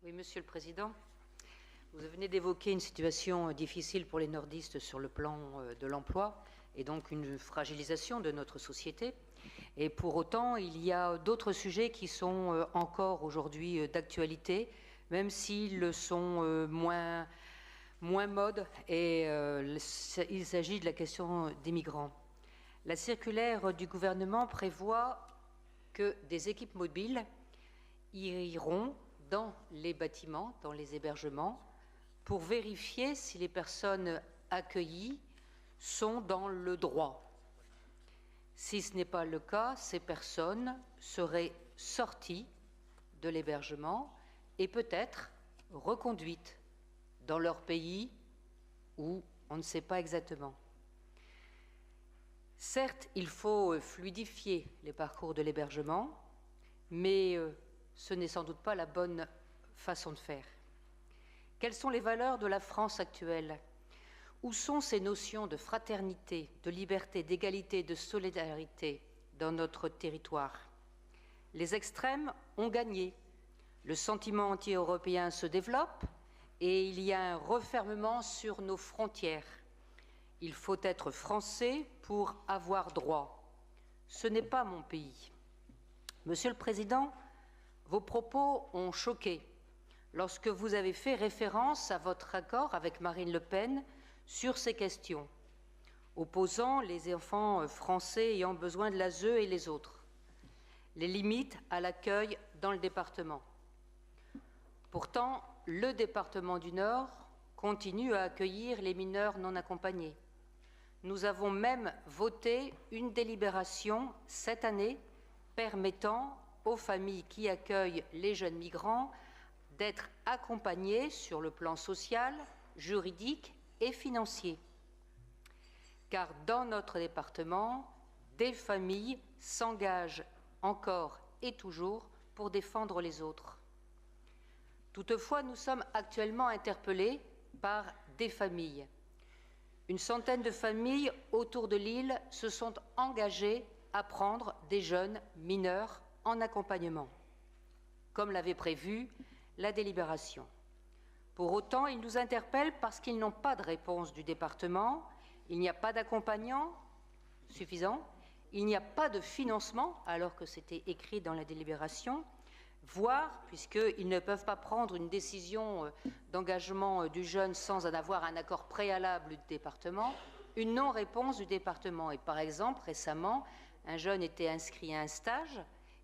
Oui, Monsieur le Président, vous venez d'évoquer une situation difficile pour les nordistes sur le plan de l'emploi et donc une fragilisation de notre société. Et pour autant, il y a d'autres sujets qui sont encore aujourd'hui d'actualité, même s'ils le sont moins mode, et il s'agit de la question des migrants. La circulaire du gouvernement prévoit que des équipes mobiles iront dans les bâtiments, dans les hébergements, pour vérifier si les personnes accueillies sont dans le droit. Si ce n'est pas le cas, ces personnes seraient sorties de l'hébergement et peut-être reconduites dans leur pays où on ne sait pas exactement. Certes, il faut fluidifier les parcours de l'hébergement, mais ce n'est sans doute pas la bonne façon de faire. Quelles sont les valeurs de la France actuelle? Où sont ces notions de fraternité, de liberté, d'égalité, de solidarité dans notre territoire? Les extrêmes ont gagné. Le sentiment anti-européen se développe et il y a un refermement sur nos frontières. Il faut être français pour avoir droit. Ce n'est pas mon pays. Monsieur le Président, vos propos ont choqué lorsque vous avez fait référence à votre accord avec Marine Le Pen sur ces questions, opposant les enfants français ayant besoin de l'ASE et les autres, les limites à l'accueil dans le département. Pourtant, le département du Nord continue à accueillir les mineurs non accompagnés. Nous avons même voté une délibération cette année permettant aux familles qui accueillent les jeunes migrants d'être accompagnées sur le plan social, juridique et financier. Car dans notre département, des familles s'engagent encore et toujours pour défendre les autres. Toutefois, nous sommes actuellement interpellés par des familles. Une centaine de familles autour de l'île se sont engagées à prendre des jeunes mineurs en accompagnement, comme l'avait prévu la délibération. Pour autant, ils nous interpellent parce qu'ils n'ont pas de réponse du département, il n'y a pas d'accompagnant suffisant, il n'y a pas de financement, alors que c'était écrit dans la délibération, voire, puisqu'ils ne peuvent pas prendre une décision d'engagement du jeune sans en avoir un accord préalable du département, une non-réponse du département. Et par exemple, récemment, un jeune était inscrit à un stage,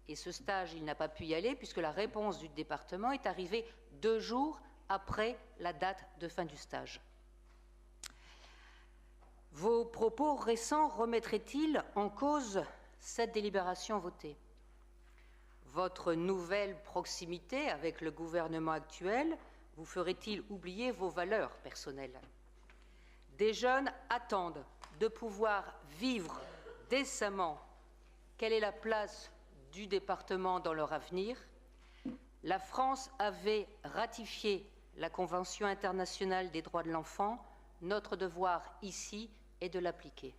et ce stage, il n'a pas pu y aller, puisque la réponse du département est arrivée 2 jours après la date de fin du stage. Vos propos récents remettraient-ils en cause cette délibération votée? Votre nouvelle proximité avec le gouvernement actuel vous ferait-il oublier vos valeurs personnelles? Des jeunes attendent de pouvoir vivre décemment. Quelle est la place du département dans leur avenir? La France avait ratifié la Convention internationale des droits de l'enfant. Notre devoir ici est de l'appliquer.